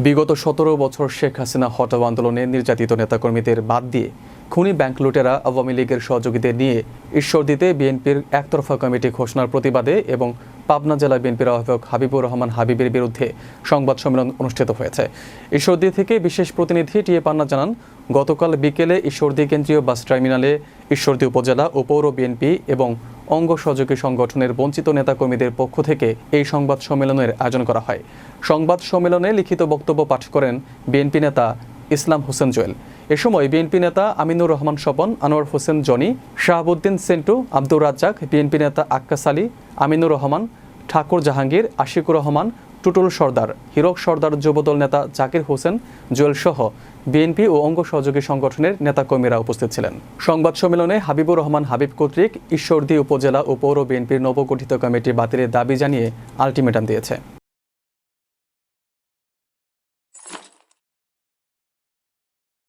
বিগত ১৭ বছর শেখ হাসিনা হটাও আন্দোলনে নির্যাতিত নেতাকর্মীদের বাদ দিয়ে খুনি ব্যাংক লুটেরা আওয়ামী লীগের সহযোগীদের নিয়ে ঈশ্বরদীতে বিএনপির একতরফা কমিটি ঘোষণার প্রতিবাদে এবং পাবনা জেলা বিএনপির আহ্বায়ক হাবিবুর রহমান হাবিবের বিরুদ্ধে সংবাদ সম্মেলন অনুষ্ঠিত হয়েছে। ঈশ্বরদী থেকে বিশেষ প্রতিনিধি টিএ পান্না জানান, গতকাল বিকেলে ঈশ্বরদী কেন্দ্রীয় বাস টার্মিনালে ঈশ্বরদী উপজেলা ও পৌর বিএনপি এবং অঙ্গ সহযোগী সংগঠনের বঞ্চিত নেতাকর্মীদের পক্ষ থেকে এই সংবাদ সম্মেলনের আয়োজন করা হয়। সংবাদ সম্মেলনে লিখিত বক্তব্য পাঠ করেন বিএনপি নেতা ইসলাম হোসেন জোয়েল। এ সময় বিএনপি নেতা আমিনুর রহমান স্বপন, আনোয়ার হোসেন জনি, শাহাবুদ্দিন সেন্টু, আব্দুর রাজ্জাক, বিএনপি নেতা আক্কাস আলী, আমিনুর রহমান, ঠাকুর জাহাঙ্গীর, আশিকুর রহমান, টুটুল সর্দার, হীরক সর্দার, যুবদল নেতা জাকির হোসেন জোয়েল সহ বিএনপি ও অঙ্গ সহযোগী সংগঠনের নেতাকর্মীরা উপস্থিত ছিলেন। সংবাদ সম্মেলনে হাবিবুর রহমান হাবিব কর্তৃক ঈশ্বরদী উপজেলা ও পৌর বিএনপির নবগঠিত কমিটি বাতিলের দাবি জানিয়ে আলটিমেটাম দিয়েছে।